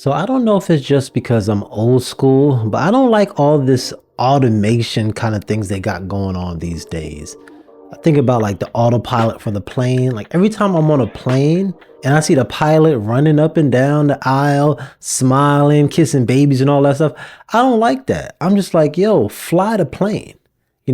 So I don't know if it's just because I'm old school, but I don't like all this automation kind of things they got going on these days. I think about like the autopilot for the plane. Like every time I'm on a plane and I see the pilot running up and down the aisle, smiling, kissing babies and all that stuff, I don't like that. I'm just like, yo, fly the plane.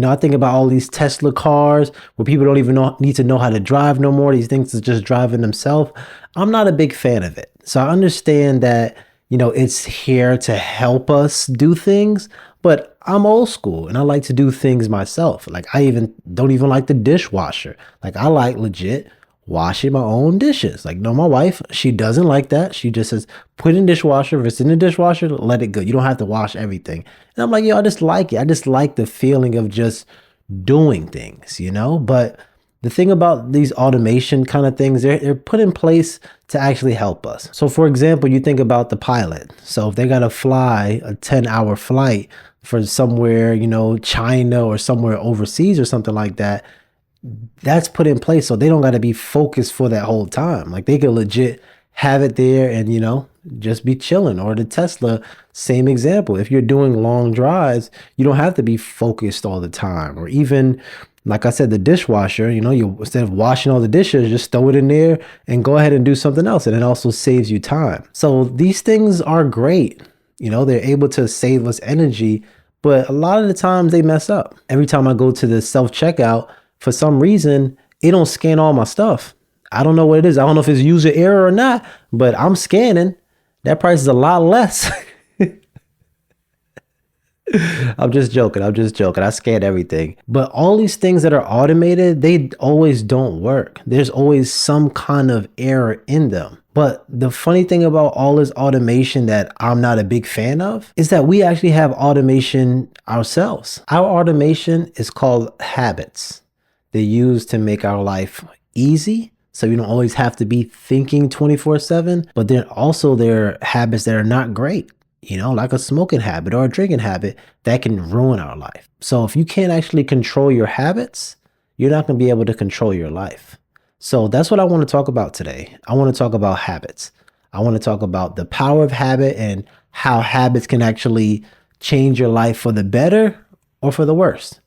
I think about all these Tesla cars where people don't even need to know how to drive no more. These things are just driving themselves. I'm not a big fan of it. So I understand that, it's here to help us do things, but I'm old school and I like to do things myself. Like I even don't even like the dishwasher. Like I like legit washing my own dishes. Like, no, my wife, she doesn't like that. She just says, put it in the dishwasher. If it's in the dishwasher, let it go. You don't have to wash everything. And I'm like, yo, I just like it. I just like the feeling of just doing things. But the thing about these automation kind of things, they're put in place to actually help us. So for example, you think about the pilot. So if they got to fly a 10-hour flight for somewhere, China or somewhere overseas or something like that, that's put in place so they don't got to be focused for that whole time. Like they could legit have it there and just be chilling. Or the Tesla, same example. If you're doing long drives, you don't have to be focused all the time. Or even like I said, the dishwasher, you instead of washing all the dishes, just throw it in there and go ahead and do something else. And it also saves you time. So these things are great. They're able to save us energy, but a lot of the times they mess up. Every time I go to the self-checkout, for some reason, it don't scan all my stuff. I don't know what it is. I don't know if it's user error or not, but I'm scanning. That price is a lot less. I'm just joking. I scan everything. But all these things that are automated, they always don't work. There's always some kind of error in them. But the funny thing about all this automation that I'm not a big fan of is that we actually have automation ourselves. Our automation is called habits. They're used to make our life easy, so you don't always have to be thinking 24/7, but then also there are habits that are not great, like a smoking habit or a drinking habit that can ruin our life. So if you can't actually control your habits, you're not going to be able to control your life. So that's what I want to talk about today. I want to talk about habits. I want to talk about the power of habit and how habits can actually change your life for the better or for the worse.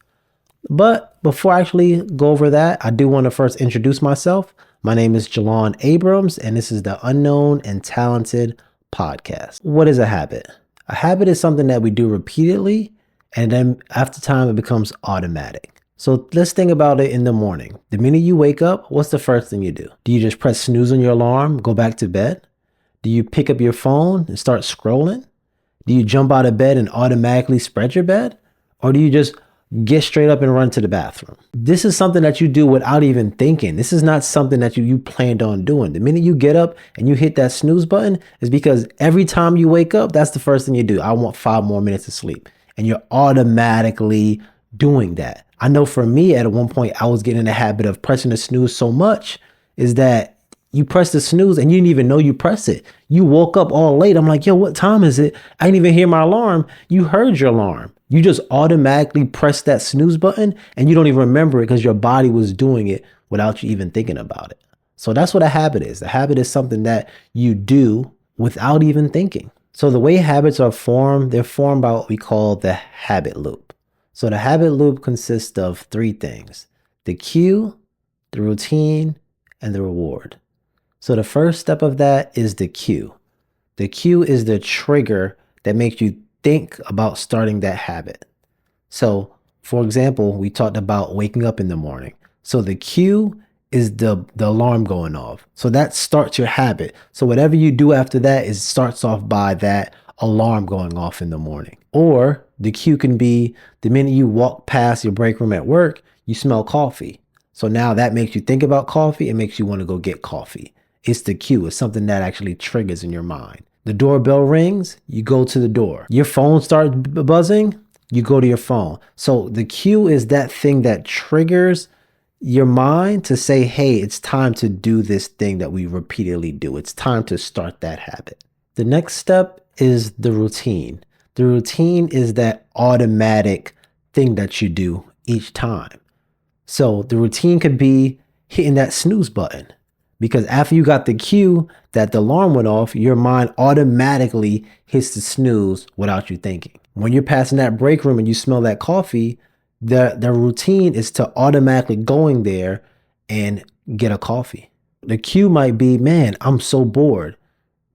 But before I actually go over that, I do want to first introduce myself. My name is Jelan Abrams, and this is the Unknown and Talented podcast. What is a habit? A habit is something that we do repeatedly, and then after time, it becomes automatic. So let's think about it in the morning. The minute you wake up, what's the first thing you do? Do you just press snooze on your alarm, go back to bed? Do you pick up your phone and start scrolling? Do you jump out of bed and automatically spread your bed? Or do you just get straight up and run to the bathroom? This is something that you do without even thinking. This is not something that you planned on doing. The minute you get up and you hit that snooze button is because every time you wake up, that's the first thing you do. I want 5 more minutes of sleep. And you're automatically doing that. I know for me, at one point, I was getting in the habit of pressing the snooze so much is that you press the snooze and you didn't even know you press it. You woke up all late. I'm like, yo, what time is it? I didn't even hear my alarm. You heard your alarm. You just automatically press that snooze button and you don't even remember it because your body was doing it without you even thinking about it. So that's what a habit is. A habit is something that you do without even thinking. So the way habits are formed, they're formed by what we call the habit loop. So the habit loop consists of 3 things: the cue, the routine, and the reward. So the first step of that is the cue. The cue is the trigger that makes you think about starting that habit. So for example, we talked about waking up in the morning. So the cue is the alarm going off. So that starts your habit. So whatever you do after that is starts off by that alarm going off in the morning. Or the cue can be the minute you walk past your break room at work, you smell coffee. So now that makes you think about coffee. It makes you want to go get coffee. It's the cue. It's something that actually triggers in your mind. The doorbell rings, you go to the door. Your phone starts buzzing, you go to your phone. So the cue is that thing that triggers your mind to say, hey, it's time to do this thing that we repeatedly do. It's time to start that habit. The next step is the routine. The routine is that automatic thing that you do each time. So the routine could be hitting that snooze button. Because after you got the cue that the alarm went off, your mind automatically hits the snooze without you thinking. When you're passing that break room and you smell that coffee, the routine is to automatically going there and get a coffee. The cue might be, man, I'm so bored.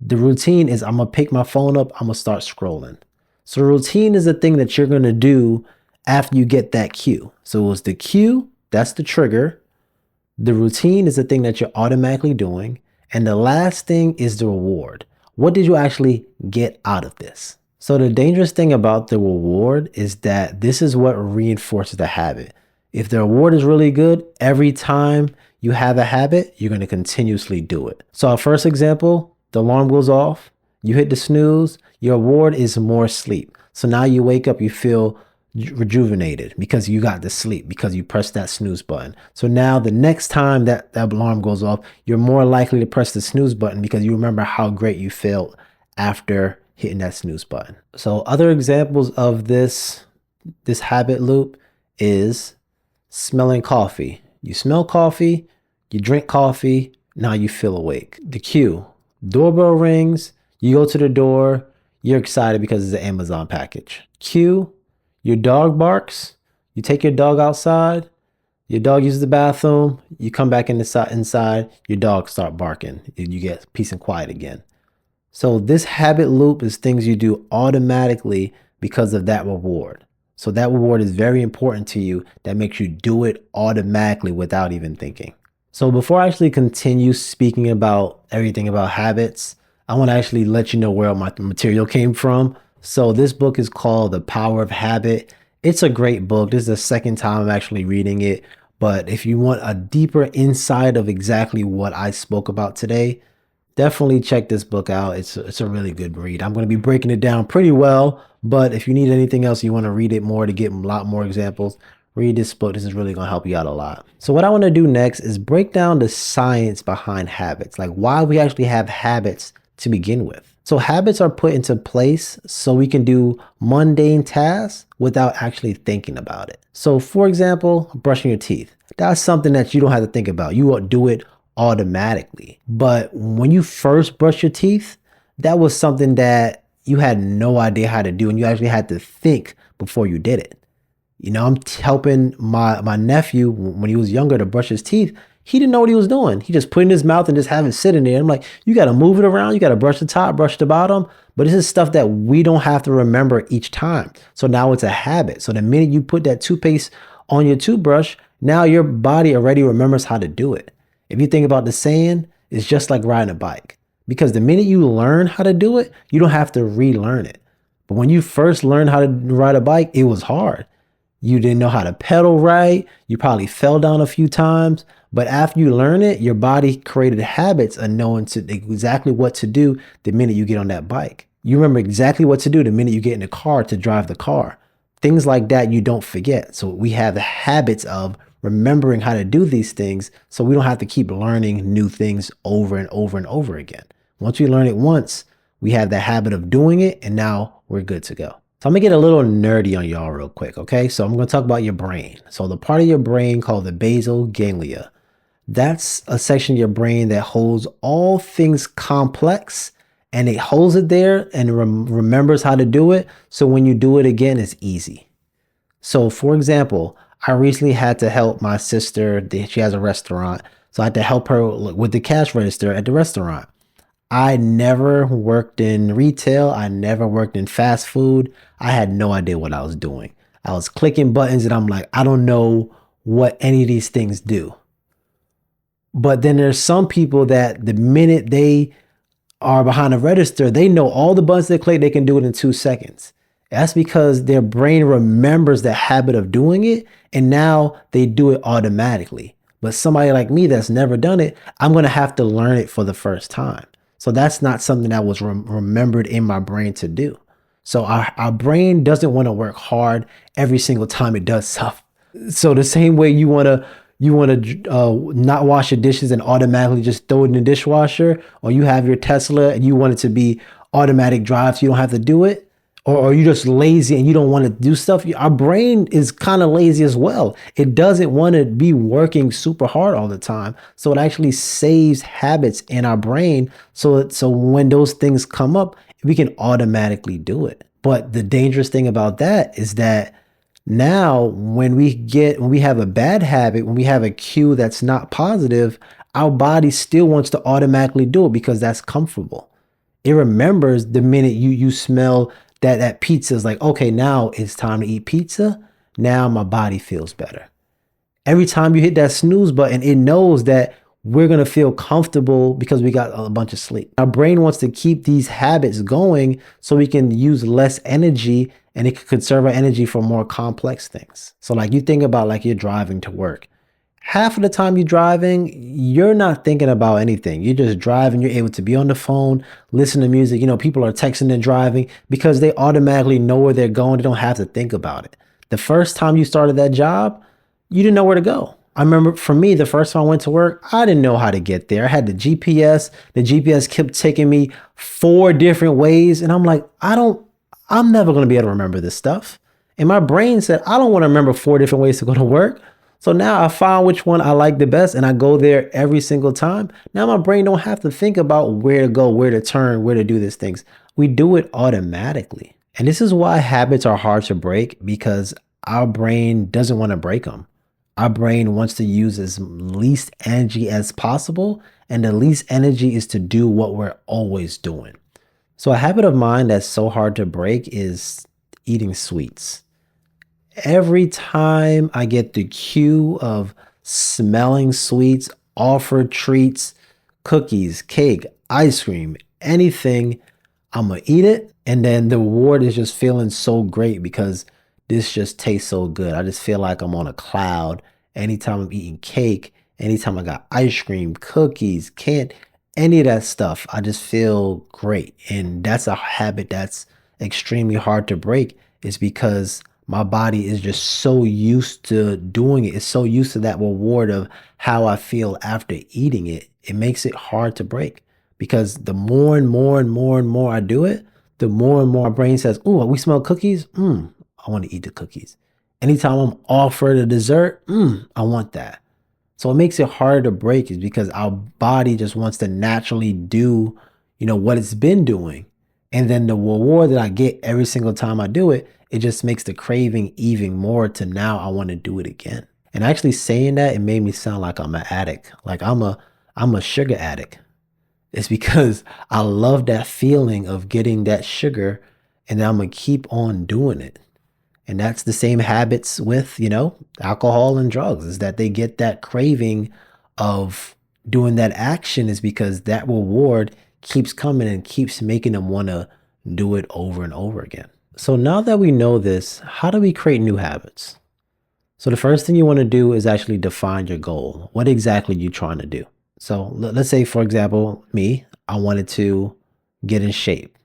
The routine is I'm gonna pick my phone up, I'm gonna start scrolling. So the routine is the thing that you're gonna do after you get that cue. So it was the cue, that's the trigger. The routine is the thing that you're automatically doing. And the last thing is the reward. What did you actually get out of this? So the dangerous thing about the reward is that this is what reinforces the habit. If the reward is really good, every time you have a habit, you're going to continuously do it. So our first example, the alarm goes off, you hit the snooze, your reward is more sleep. So now you wake up, you feel rejuvenated because you got to sleep, because you pressed that snooze button. So now the next time that alarm goes off, you're more likely to press the snooze button because you remember how great you felt after hitting that snooze button. So other examples of this habit loop is smelling coffee. You smell coffee, you drink coffee, now you feel awake. The cue, doorbell rings, you go to the door, you're excited because it's an Amazon package. Cue, your dog barks, you take your dog outside, your dog uses the bathroom, you come back inside, your dog start barking, and you get peace and quiet again. So this habit loop is things you do automatically because of that reward. So that reward is very important to you. That makes you do it automatically without even thinking. So before I actually continue speaking about everything about habits, I want to actually let you know where my material came from. So this book is called The Power of Habit. It's a great book. This is the second time I'm actually reading it. But if you want a deeper insight of exactly what I spoke about today, definitely check this book out. It's a really good read. I'm going to be breaking it down pretty well, but if you need anything else, you want to read it more to get a lot more examples, read this book. This is really going to help you out a lot. So what I want to do next is break down the science behind habits, like why we actually have habits to begin with. So habits are put into place so we can do mundane tasks without actually thinking about it. So for example, brushing your teeth. That's something that you don't have to think about. You will do it automatically. But when you first brush your teeth, that was something that you had no idea how to do, and you actually had to think before you did it. You know, I'm helping my nephew when he was younger to brush his teeth. He didn't know what he was doing. He just put it in his mouth and just have it sitting there. I'm like, you got to move it around. You got to brush the top, brush the bottom. But this is stuff that we don't have to remember each time. So now it's a habit. So the minute you put that toothpaste on your toothbrush, now your body already remembers how to do it. If you think about the saying, it's just like riding a bike. Because the minute you learn how to do it, you don't have to relearn it. But when you first learned how to ride a bike, it was hard. You didn't know how to pedal right. You probably fell down a few times. But after you learn it, your body created habits of knowing exactly what to do the minute you get on that bike. You remember exactly what to do the minute you get in the car to drive the car. Things like that you don't forget. So we have the habits of remembering how to do these things so we don't have to keep learning new things over and over and over again. Once we learn it once, we have the habit of doing it, and now we're good to go. So I'm gonna get a little nerdy on y'all real quick, okay? So I'm gonna talk about your brain. So the part of your brain called the basal ganglia, that's a section of your brain that holds all things complex, and it holds it there and remembers how to do it. So when you do it again, it's easy. So for example, I recently had to help my sister. She has a restaurant. So I had to help her with the cash register at the restaurant. I never worked in retail. I never worked in fast food. I had no idea what I was doing. I was clicking buttons and I'm like, I don't know what any of these things do. But then there's some people that the minute they are behind a register, they know all the buttons they click, they can do it in 2 seconds. That's because their brain remembers the habit of doing it, and now they do it automatically. But somebody like me that's never done it, I'm going to have to learn it for the first time. So that's not something that was remembered in my brain to do. So our brain doesn't want to work hard every single time it does stuff. So the same way you want to not wash your dishes and automatically just throw it in the dishwasher, or you have your Tesla and you want it to be automatic drive so you don't have to do it, Or are you just lazy and you don't want to do stuff? Our brain is kind of lazy as well. It doesn't want to be working super hard all the time. So it actually saves habits in our brain. So when those things come up, we can automatically do it. But the dangerous thing about that is that now when we have a bad habit, when we have a cue that's not positive, our body still wants to automatically do it because that's comfortable. It remembers the minute you smell that pizza is like, okay, now it's time to eat pizza. Now my body feels better. Every time you hit that snooze button, it knows that we're going to feel comfortable because we got a bunch of sleep. Our brain wants to keep these habits going so we can use less energy and it can conserve our energy for more complex things. So like you think about like you're driving to work. Half of the time you're driving, you're not thinking about anything. You're just driving. You're able to be on the phone, listen to music. You know, people are texting and driving because they automatically know where they're going. They don't have to think about it. The first time you started that job, you didn't know where to go. I remember for me, the first time I went to work, I didn't know how to get there. I had the GPS. The GPS kept taking me 4 different ways. And I'm like, I'm never going to be able to remember this stuff. And my brain said, I don't want to remember 4 different ways to go to work. So now I found which one I like the best and I go there every single time. Now my brain don't have to think about where to go, where to turn, where to do these things. We do it automatically. And this is why habits are hard to break because our brain doesn't want to break them. Our brain wants to use as least energy as possible. And the least energy is to do what we're always doing. So a habit of mine that's so hard to break is eating sweets. Every time I get the cue of smelling sweets, offered treats, cookies, cake, ice cream, anything, I'm gonna eat it. And then the reward is just feeling so great because this just tastes so good. I just feel like I'm on a cloud anytime I'm eating cake, anytime I got ice cream, cookies, can't any of that stuff. I just feel great. And that's a habit that's extremely hard to break is because my body is just so used to doing it. It's so used to that reward of how I feel after eating it. It makes it hard to break because the more and more and more and more I do it, the more and more my brain says, "Oh, we smell cookies. I want to eat the cookies." Anytime I'm offered a dessert, I want that. So it makes it harder to break is because our body just wants to naturally do, what it's been doing. And then the reward that I get every single time I do it, it just makes the craving even more to now I want to do it again. And actually saying that, it made me sound like I'm an addict. Like I'm a sugar addict. It's because I love that feeling of getting that sugar and then I'm gonna keep on doing it. And that's the same habits with, alcohol and drugs, is that they get that craving of doing that action is because that reward keeps coming and keeps making them want to do it over and over again. So now that we know this, how do we create new habits? So the first thing you want to do is actually define your goal. What exactly are you trying to do? So let's say, for example, me, I wanted to get in shape.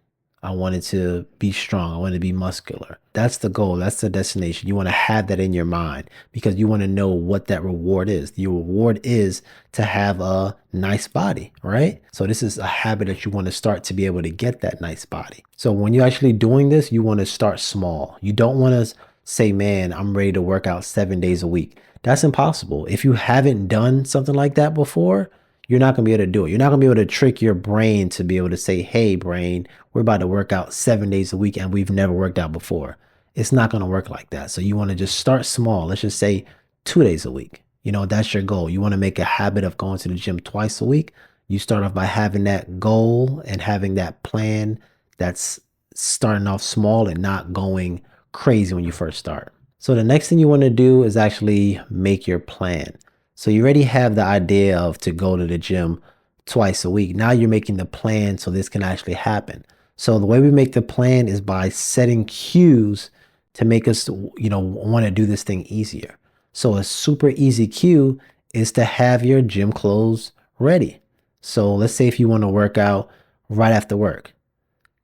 I wanted to be strong. I wanted to be muscular. That's the goal. That's the destination. You want to have that in your mind because you want to know what that reward is. Your reward is to have a nice body, right? So this is a habit that you want to start to be able to get that nice body. So when you're actually doing this, you want to start small. You don't want to say, man, I'm ready to work out 7 days a week. That's impossible. If you haven't done something like that before, you're not going to be able to do it. You're not going to be able to trick your brain to be able to say, hey, brain, we're about to work out 7 days a week and we've never worked out before. It's not going to work like that. So you want to just start small. Let's just say 2 days a week. That's your goal. You want to make a habit of going to the gym twice a week. You start off by having that goal and having that plan that's starting off small and not going crazy when you first start. So the next thing you want to do is actually make your plan. So you already have the idea of to go to the gym twice a week. Now you're making the plan so this can actually happen. So the way we make the plan is by setting cues to make us, want to do this thing easier. So a super easy cue is to have your gym clothes ready. So let's say if you want to work out right after work,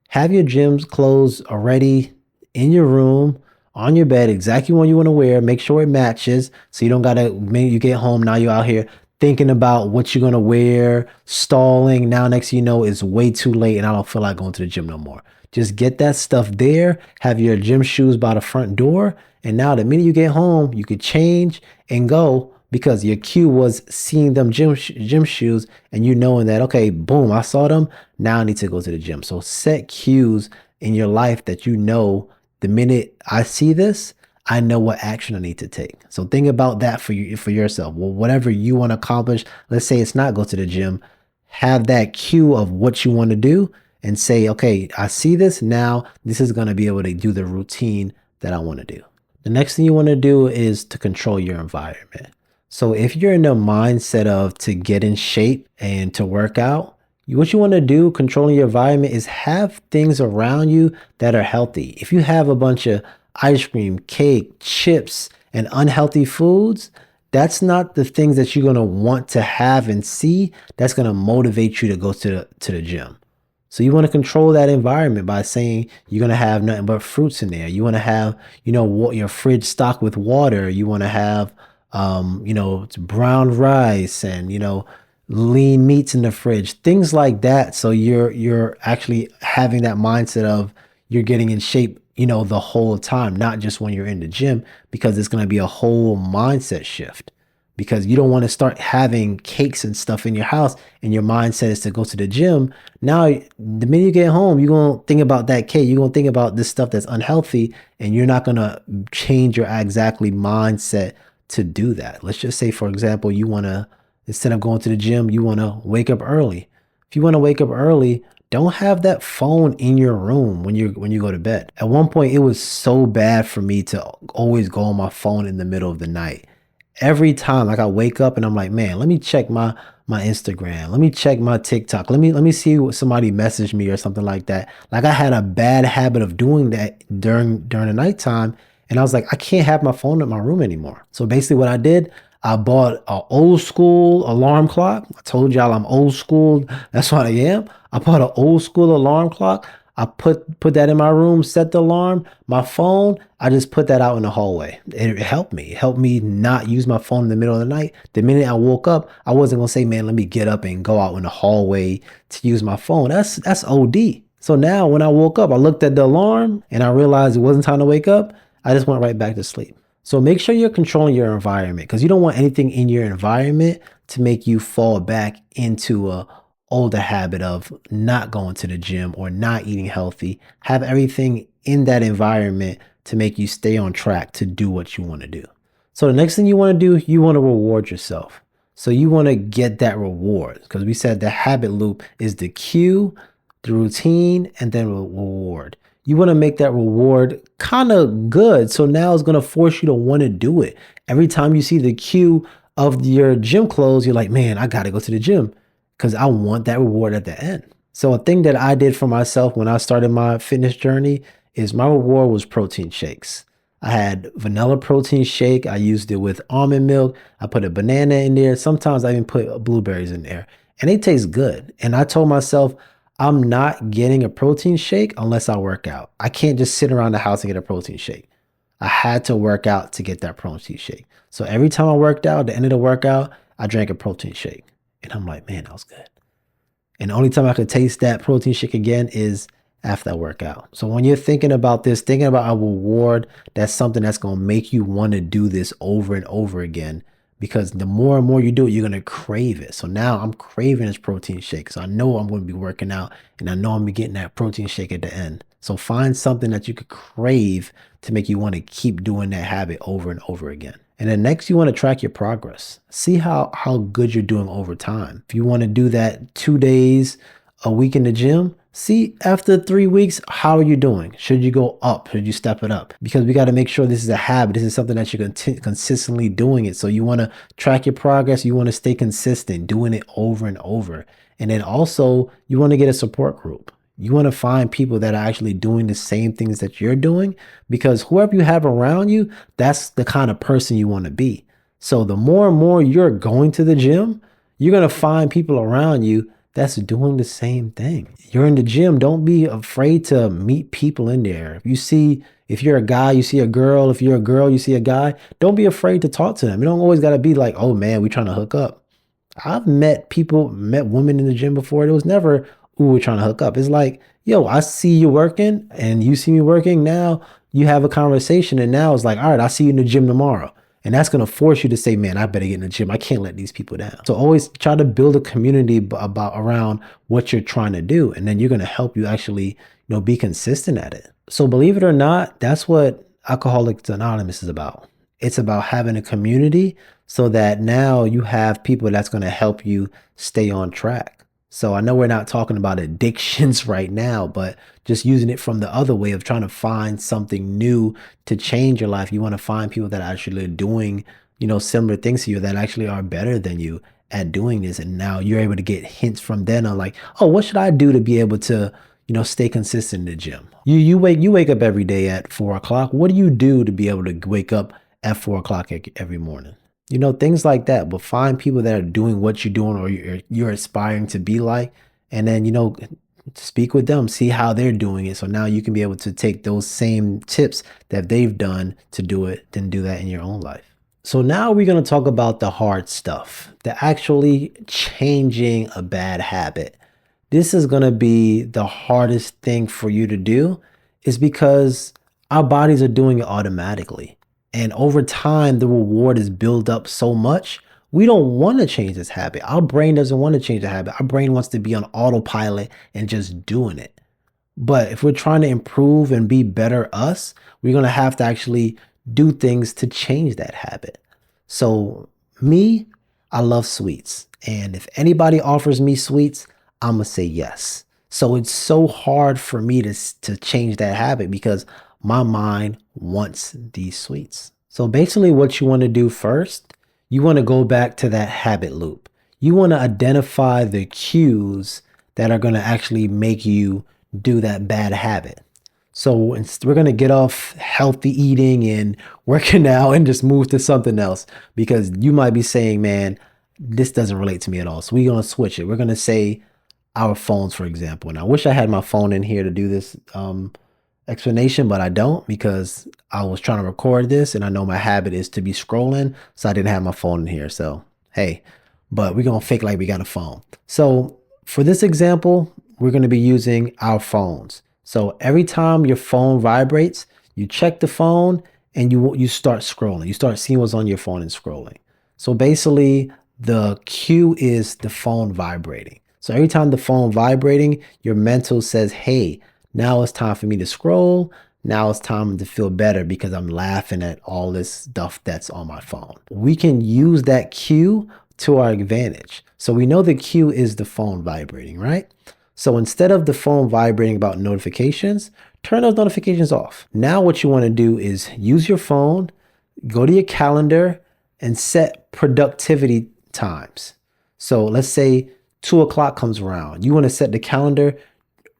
have your gym clothes already in your room, on your bed, exactly what you want to wear. Make sure it matches so you don't gotta, maybe you get home, now you're out here thinking about what you're gonna wear, stalling. Now, next thing you know, it's way too late and I don't feel like going to the gym no more. Just get that stuff there, have your gym shoes by the front door, and now the minute you get home, you could change and go because your cue was seeing them gym shoes and you knowing that, okay, boom, I saw them. Now I need to go to the gym. So set cues in your life that you know the minute I see this, I know what action I need to take. So think about that for you for yourself. Well, whatever you want to accomplish, let's say it's not go to the gym, have that cue of what you want to do and say, okay, I see this now. This is going to be able to do the routine that I want to do. The next thing you want to do is to control your environment. So if you're in the mindset of to get in shape and to work out, what you want to do controlling your environment is have things around you that are healthy. If you have a bunch of ice cream, cake, chips, and unhealthy foods, that's not the things that you're going to want to have and see that's going to motivate you to go to the gym. So you want to control that environment by saying you're going to have nothing but fruits in there. You want to have, your fridge stocked with water. You want to have, brown rice and, lean meats in the fridge, things like that. So you're actually having that mindset of you're getting in shape, the whole time, not just when you're in the gym, because it's going to be a whole mindset shift because you don't want to start having cakes and stuff in your house and your mindset is to go to the gym. Now, the minute you get home, you're going to think about that cake. You're going to think about this stuff that's unhealthy and you're not going to change your exactly mindset to do that. Let's just say, for example, you want to, instead of going to the gym, you want to wake up early. If you want to wake up early, don't have that phone in your room when you go to bed. At one point, it was so bad for me to always go on my phone in the middle of the night. Every time, like I wake up and I'm like, man, let me check my Instagram. Let me check my TikTok. Let me see what somebody messaged me or something like that. Like I had a bad habit of doing that during the nighttime. And I was like, I can't have my phone in my room anymore. So basically what I did, I bought an old school alarm clock. I told y'all I'm old school. That's what I am. I bought an old school alarm clock. I put that in my room, set the alarm. My phone, I just put that out in the hallway. It helped me. It helped me not use my phone in the middle of the night. The minute I woke up, I wasn't gonna say, man, let me get up and go out in the hallway to use my phone. That's OD. So now when I woke up, I looked at the alarm and I realized it wasn't time to wake up. I just went right back to sleep. So make sure you're controlling your environment because you don't want anything in your environment to make you fall back into a older habit of not going to the gym or not eating healthy. Have everything in that environment to make you stay on track to do what you want to do. So the next thing you want to do, you want to reward yourself. So you want to get that reward because we said the habit loop is the cue, the routine, and then reward. You want to make that reward kind of good. So now it's going to force you to want to do it. Every time you see the cue of your gym clothes, you're like, man, I got to go to the gym because I want that reward at the end. So a thing that I did for myself when I started my fitness journey is my reward was protein shakes. I had vanilla protein shake. I used it with almond milk. I put a banana in there. Sometimes I even put blueberries in there and they taste good. And I told myself, I'm not getting a protein shake unless I work out. I can't just sit around the house and get a protein shake. I had to work out to get that protein shake. So every time I worked out, at the end of the workout, I drank a protein shake. And I'm like, man, that was good. And the only time I could taste that protein shake again is after I work out. So when you're thinking about this, thinking about a reward, that's something that's going to make you want to do this over and over again. Because the more and more you do it, you're going to crave it. So now I'm craving this protein shake. So I know I'm going to be working out and I know I'm going to be getting that protein shake at the end. So find something that you could crave to make you want to keep doing that habit over and over again. And then next, you want to track your progress. See how good you're doing over time. If you want to do that 2 days a week in the gym, see after 3 weeks, how are you doing? Should you go up? Should you step it up? Because we got to make sure this is a habit. This is something that you're consistently doing it. So you want to track your progress. You want to stay consistent, doing it over and over. And then also you want to get a support group. You want to find people that are actually doing the same things that you're doing because whoever you have around you, that's the kind of person you want to be. So the more and more you're going to the gym, you're going to find people around you that's doing the same thing. You're in the gym. Don't be afraid to meet people in there. If you're a guy, you see a girl. If you're a girl, you see a guy. Don't be afraid to talk to them. You don't always got to be like, oh man, we're trying to hook up. I've met women in the gym before. It was never, ooh, we're trying to hook up. It's like, yo, I see you working and you see me working. Now you have a conversation, and now it's like, all right, I'll see you in the gym tomorrow. And that's going to force you to say, man, I better get in the gym. I can't let these people down. So always try to build a community about around what you're trying to do. And then you're going to help you actually, be consistent at it. So believe it or not, that's what Alcoholics Anonymous is about. It's about having a community so that now you have people that's going to help you stay on track. So I know we're not talking about addictions right now, but just using it from the other way of trying to find something new to change your life. You want to find people that are actually doing, similar things to you that actually are better than you at doing this. And now you're able to get hints from them on like, oh, what should I do to be able to, stay consistent in the gym? You wake up every day at 4 o'clock. What do you do to be able to wake up at 4 o'clock every morning? Things like that. But find people that are doing what you're doing or you're aspiring to be like, and then speak with them, see how they're doing it. So now you can be able to take those same tips that they've done to do it, then do that in your own life. So now we're going to talk about the hard stuff, the actually changing a bad habit. This is going to be the hardest thing for you to do, is because our bodies are doing it automatically. And over time, the reward is built up so much, we don't want to change this habit. Our brain doesn't want to change the habit. Our brain wants to be on autopilot and just doing it. But if we're trying to improve and be better us, we're going to have to actually do things to change that habit. So me, I love sweets. And if anybody offers me sweets, I'm going to say yes. So it's so hard for me to change that habit because my mind wants these sweets. So basically what you want to do first, you want to go back to that habit loop. You want to identify the cues that are going to actually make you do that bad habit. So we're going to get off healthy eating and working out and just move to something else, because you might be saying, man, this doesn't relate to me at all. So we're going to switch it. We're going to say our phones, for example. And I wish I had my phone in here to do this explanation, but I don't, because I was trying to record this and I know my habit is to be scrolling. So I didn't have my phone in here. So, hey, but we're going to fake like we got a phone. So for this example, we're going to be using our phones. So every time your phone vibrates, you check the phone and you start scrolling. You start seeing what's on your phone and scrolling. So basically the cue is the phone vibrating. So every time the phone vibrating, your mental says, hey, now it's time for me to scroll. Now it's time to feel better because I'm laughing at all this stuff that's on my phone. We can use that cue to our advantage. So we know the cue is the phone vibrating, right? So instead of the phone vibrating about notifications, turn those notifications off. Now what you want to do is use your phone, go to your calendar, and set productivity times. So let's say 2 o'clock comes around. You want to set the calendar.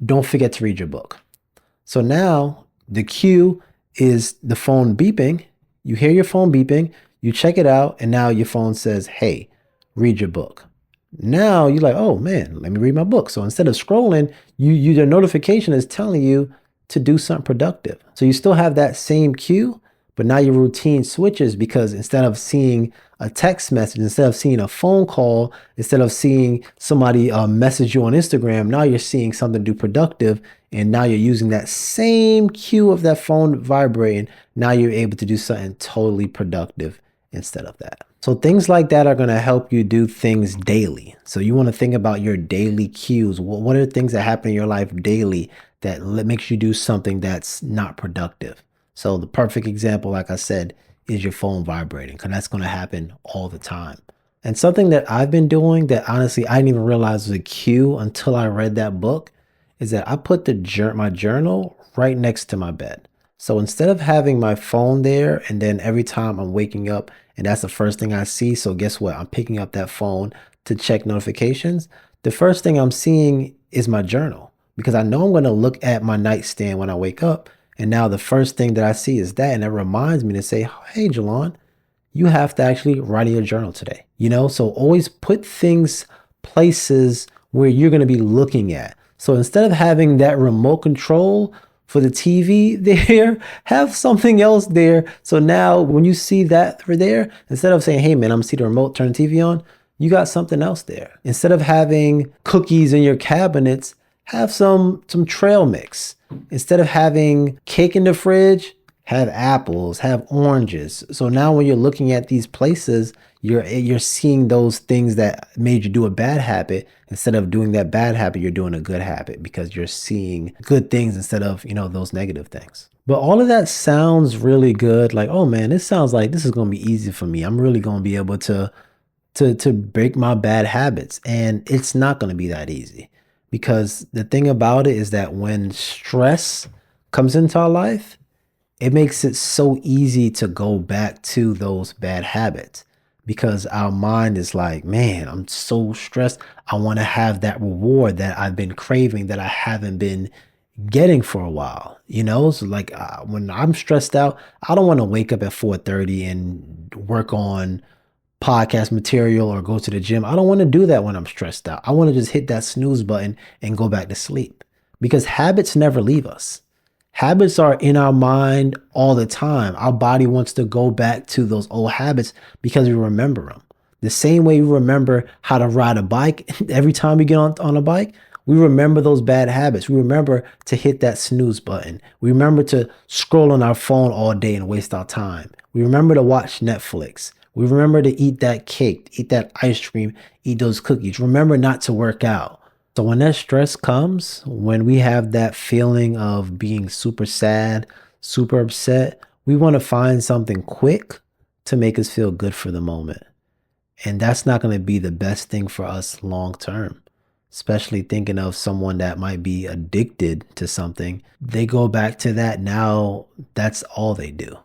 Don't forget to read your book. So now the cue is the phone beeping. You hear your phone beeping, you check it out, and now your phone says, hey, read your book. Now you're like, oh man, let me read my book. So instead of scrolling, the notification is telling you to do something productive. So you still have that same cue, but now your routine switches, because instead of seeing a text message, instead of seeing a phone call, instead of seeing somebody message you on Instagram, now you're seeing something do productive. And now you're using that same cue of that phone vibrating. Now you're able to do something totally productive instead of that. So things like that are going to help you do things daily. So you want to think about your daily cues. What are things that happen in your life daily that makes you do something that's not productive? So the perfect example, like I said, is your phone vibrating, because that's going to happen all the time. And something that I've been doing that honestly I didn't even realize was a cue until I read that book is that I put my journal right next to my bed. So instead of having my phone there and then every time I'm waking up and that's the first thing I see, so guess what? I'm picking up that phone to check notifications. The first thing I'm seeing is my journal, because I know I'm going to look at my nightstand when I wake up. And now the first thing that I see is that, and it reminds me to say, hey, Jelan, you have to actually write in your journal today. So always put things places where you're going to be looking at. So instead of having that remote control for the TV there, have something else there. So now when you see that for there, instead of saying, hey man, I'm gonna see the remote, turn the TV on, you got something else there. Instead of having cookies in your cabinets, have some trail mix. Instead of having cake in the fridge, have apples, have oranges. So now when you're looking at these places, you're seeing those things that made you do a bad habit. Instead of doing that bad habit, you're doing a good habit because you're seeing good things instead of, those negative things. But all of that sounds really good. Like, oh man, this sounds like this is going to be easy for me. I'm really going to be able to break my bad habits. And it's not going to be that easy, because the thing about it is that when stress comes into our life, it makes it so easy to go back to those bad habits, because our mind is like, man, I'm so stressed. I want to have that reward that I've been craving that I haven't been getting for a while. So like, when I'm stressed out, I don't want to wake up at 4:30 and work on podcast material or go to the gym. I don't want to do that when I'm stressed out. I want to just hit that snooze button and go back to sleep, because habits never leave us. Habits are in our mind all the time. Our body wants to go back to those old habits because we remember them. The same way we remember how to ride a bike, every time we get on a bike, we remember those bad habits. We remember to hit that snooze button. We remember to scroll on our phone all day and waste our time. We remember to watch Netflix. We remember to eat that cake, eat that ice cream, eat those cookies. Remember not to work out. So when that stress comes, when we have that feeling of being super sad, super upset, we want to find something quick to make us feel good for the moment. And that's not going to be the best thing for us long term, especially thinking of someone that might be addicted to something. They go back to that. Now that's all they do,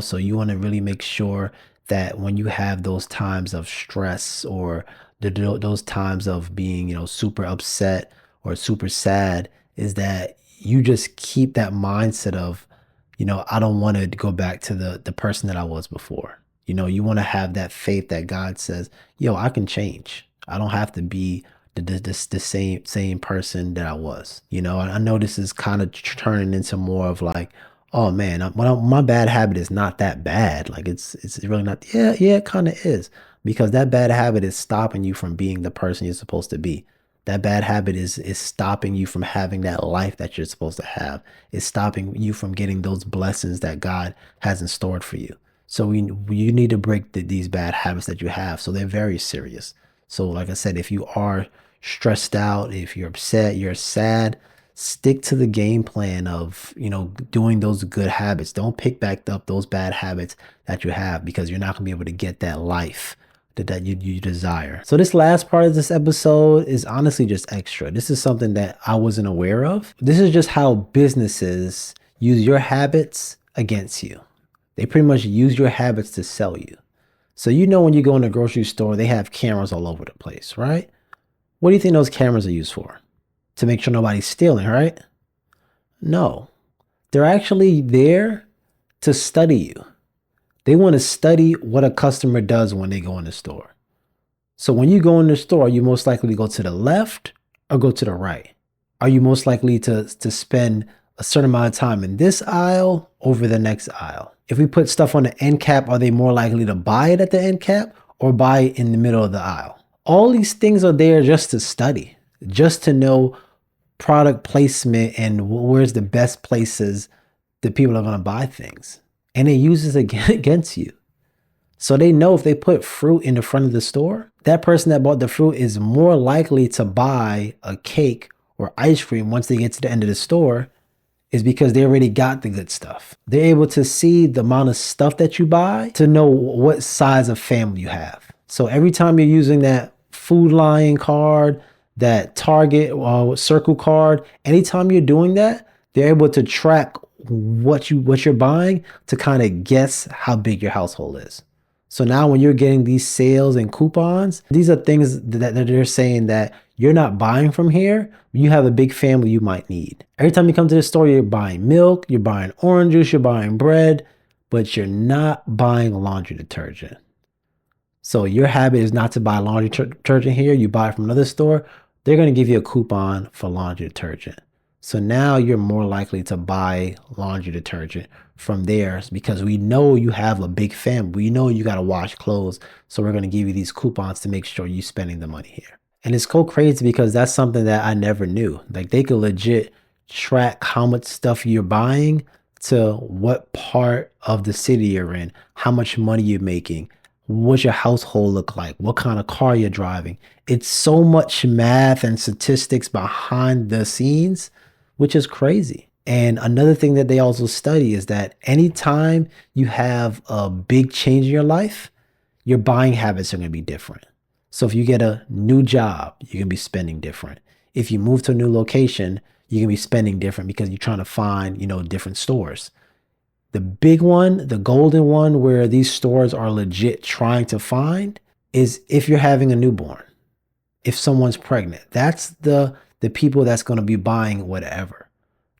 So you want to really make sure that when you have those times of stress, or those times of being, super upset or super sad, is that you just keep that mindset of, I don't want to go back to the person that I was before. You want to have that faith that God says, yo, I can change. I don't have to be the same person that I was. I know this is kind of turning into more of like, oh man, my bad habit is not that bad. Like it's really not. Yeah, it kind of is, because that bad habit is stopping you from being the person you're supposed to be. That bad habit is stopping you from having that life that you're supposed to have. It's stopping you from getting those blessings that God has in store for you. So you need to break these bad habits that you have. So they're very serious. So like I said, if you are stressed out, if you're upset, you're sad, stick to the game plan of, doing those good habits. Don't pick back up those bad habits that you have, because you're not going to be able to get that life that you desire. So this last part of this episode is honestly just extra. This is something that I wasn't aware of. This is just how businesses use your habits against you. They pretty much use your habits to sell you. So when you go in a grocery store, they have cameras all over the place, right? What do you think those cameras are used for? To make sure nobody's stealing, right? No. They're actually there to study you. They want to study what a customer does when they go in the store. So when you go in the store, you most likely go to the left or go to the right. Are you most likely to spend a certain amount of time in this aisle over the next aisle? If we put stuff on the end cap, are they more likely to buy it at the end cap or buy it in the middle of the aisle? All these things are there just to study, just to know product placement and where's the best places that people are going to buy things. And it uses against you. So they know if they put fruit in the front of the store, that person that bought the fruit is more likely to buy a cake or ice cream once they get to the end of the store, is because they already got the good stuff. They're able to see the amount of stuff that you buy to know what size of family you have. So every time you're using that Food Lion card, that Target Circle card, anytime you're doing that, they're able to track what you're buying to kind of guess how big your household is. So now when you're getting these sales and coupons, these are things that they're saying that you're not buying from here. You have a big family you might need. Every time you come to the store, you're buying milk, you're buying orange juice, you're buying bread, but you're not buying laundry detergent. So your habit is not to buy laundry detergent here. You buy it from another store. They're going to give you a coupon for laundry detergent. So now you're more likely to buy laundry detergent from there because we know you have a big family. We know you got to wash clothes. So we're going to give you these coupons to make sure you're spending the money here. And it's so crazy because that's something that I never knew. Like they could legit track how much stuff you're buying to what part of the city you're in, how much money you're making, what's your household look like, what kind of car you're driving. It's so much math and statistics behind the scenes, which is crazy. And another thing that they also study is that anytime you have a big change in your life, your buying habits are going to be different. So if you get a new job, you're going to be spending different. If you move to a new location, you're going to be spending different because you're trying to find, different stores. The big one, the golden one, where these stores are legit trying to find is if you're having a newborn, if someone's pregnant. That's the people that's going to be buying whatever.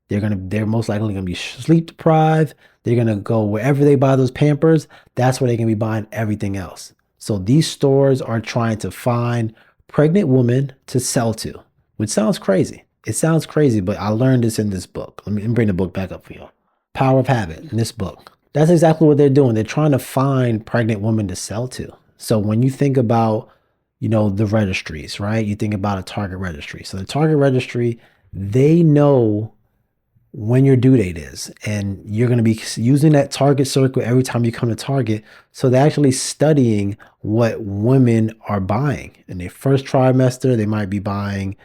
They're most likely going to be sleep deprived. They're going to go wherever they buy those Pampers. That's where they can be buying everything else. So these stores are trying to find pregnant women to sell to, which sounds crazy. It sounds crazy, but I learned this in this book. Let me bring the book back up for you. Power of Habit in this book. That's exactly what they're doing. They're trying to find pregnant women to sell to. So when you think about, the registries, right? You think about a Target registry. So the Target registry, they know when your due date is, and you're going to be using that Target circle every time you come to Target. So they're actually studying what women are buying in their first trimester. They might be buying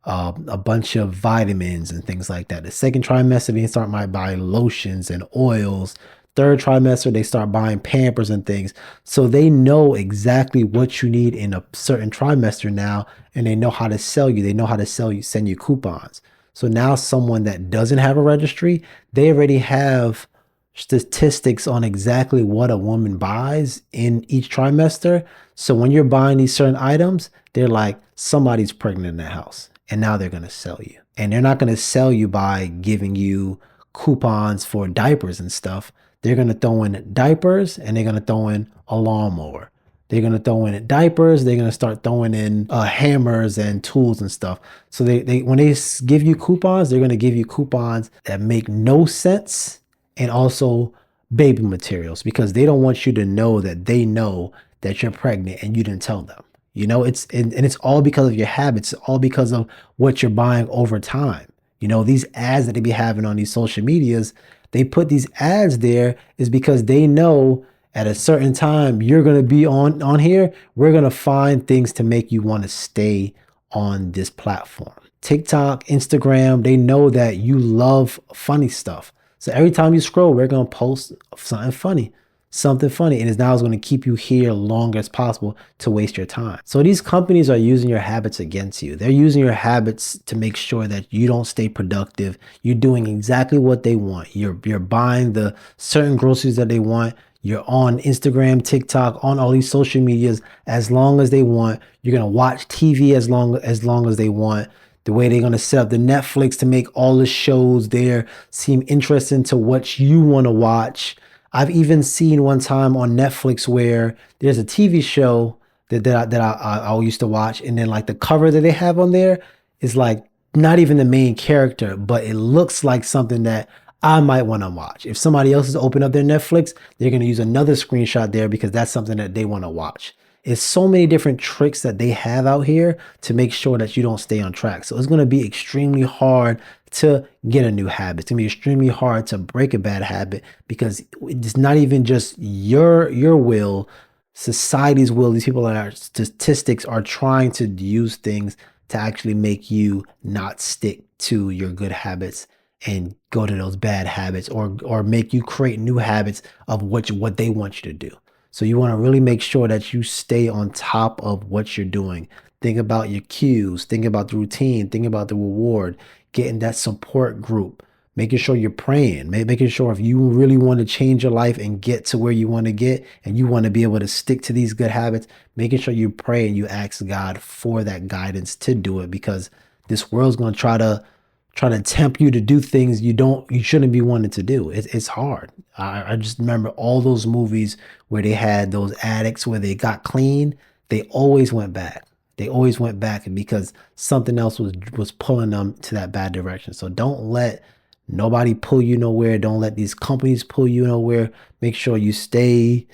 a bunch of vitamins and things like that. The second trimester, they might buy lotions and oils. Third trimester, they start buying Pampers and things. So they know exactly what you need in a certain trimester now, and they know how to sell you. They know how to send you coupons. So now someone that doesn't have a registry, they already have statistics on exactly what a woman buys in each trimester. So when you're buying these certain items, they're like, somebody's pregnant in that house. And now they're going to sell you. And they're not going to sell you by giving you coupons for diapers and stuff. They're going to throw in diapers, and they're going to throw in a lawnmower. They're going to throw in diapers. They're going to start throwing in hammers and tools and stuff. So they when they give you coupons, they're going to give you coupons that make no sense, and also baby materials, because they don't want you to know that they know that you're pregnant and you didn't tell them. It's all because of your habits, all because of what you're buying over time. These ads that they be having on these social medias, they put these ads there is because they know at a certain time you're going to be on here. We're going to find things to make you want to stay on this platform. TikTok, Instagram, they know that you love funny stuff. So every time you scroll, we're going to post something funny. And it's now going to keep you here long as possible to waste your time. So these companies are using your habits against you. They're using your habits to make sure that you don't stay productive. You're doing exactly what they want. You're buying the certain groceries that they want. You're on Instagram, TikTok, on all these social medias as long as they want. You're going to watch TV as long as they want. The way they're going to set up the Netflix to make all the shows there seem interesting to what you want to watch. I've even seen one time on Netflix where there's a TV show that I used to watch, and then like the cover that they have on there is like not even the main character, but it looks like something that I might want to watch. If somebody else has opened up their Netflix, they're going to use another screenshot there because that's something that they want to watch. It's so many different tricks that they have out here to make sure that you don't stay on track. So it's going to be extremely hard to get a new habit. It's going to be extremely hard to break a bad habit because it's not even just your will, society's will. These people are statistics are trying to use things to actually make you not stick to your good habits and go to those bad habits, or make you create new habits of what they want you to do. So you want to really make sure that you stay on top of what you're doing. Think about your cues, think about the routine, think about the reward, getting that support group, making sure you're praying, making sure if you really want to change your life and get to where you want to get, and you want to be able to stick to these good habits, making sure you pray and you ask God for that guidance to do it, because this world's going to try to tempt you to do things you shouldn't be wanting to do. It's hard. I just remember all those movies where they had those addicts where they got clean, they always went back. They always went back because something else was pulling them to that bad direction. So don't let nobody pull you nowhere. Don't let these companies pull you nowhere. Make sure you stay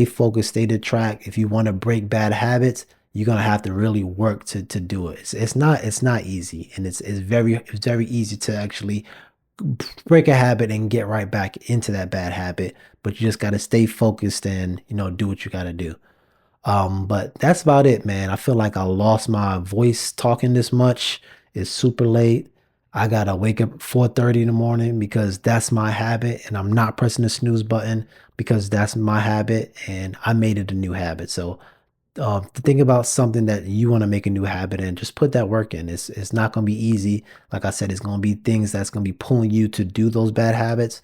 focused, stay to track. If you want to break bad habits, you're gonna have to really work to do it. It's not easy, and it's very easy to actually break a habit and get right back into that bad habit. But you just got to stay focused and do what you got to do. But that's about it, man. I feel like I lost my voice talking this much. It's super late. I gotta wake up at 4:30 in the morning because that's my habit, and I'm not pressing the snooze button because that's my habit, and I made it a new habit. So to think about something that you want to make a new habit and just put that work in. It's not going to be easy. Like I said, it's going to be things that's going to be pulling you to do those bad habits.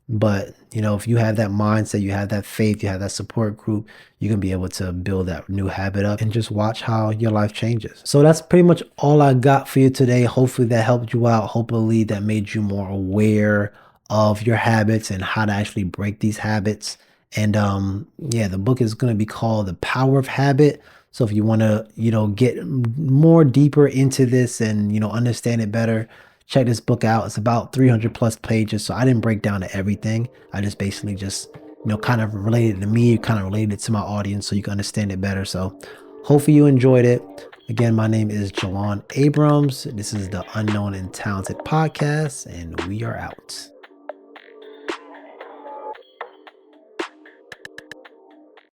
But if you have that mindset, you have that faith, you have that support group, you can be able to build that new habit up and just watch how your life changes. So that's pretty much all I got for you today. Hopefully that helped you out. Hopefully that made you more aware of your habits and how to actually break these habits. And yeah, the book is going to be called The Power of Habit. So if you want to, get more deeper into this and, understand it better, check this book out. It's about 300 plus pages. So I didn't break down to everything. I just basically just, kind of related to me, kind of related to my audience so you can understand it better. So hopefully you enjoyed it. Again, my name is Jelan Abrams. This is the Unknown and Talented podcast, and we are out.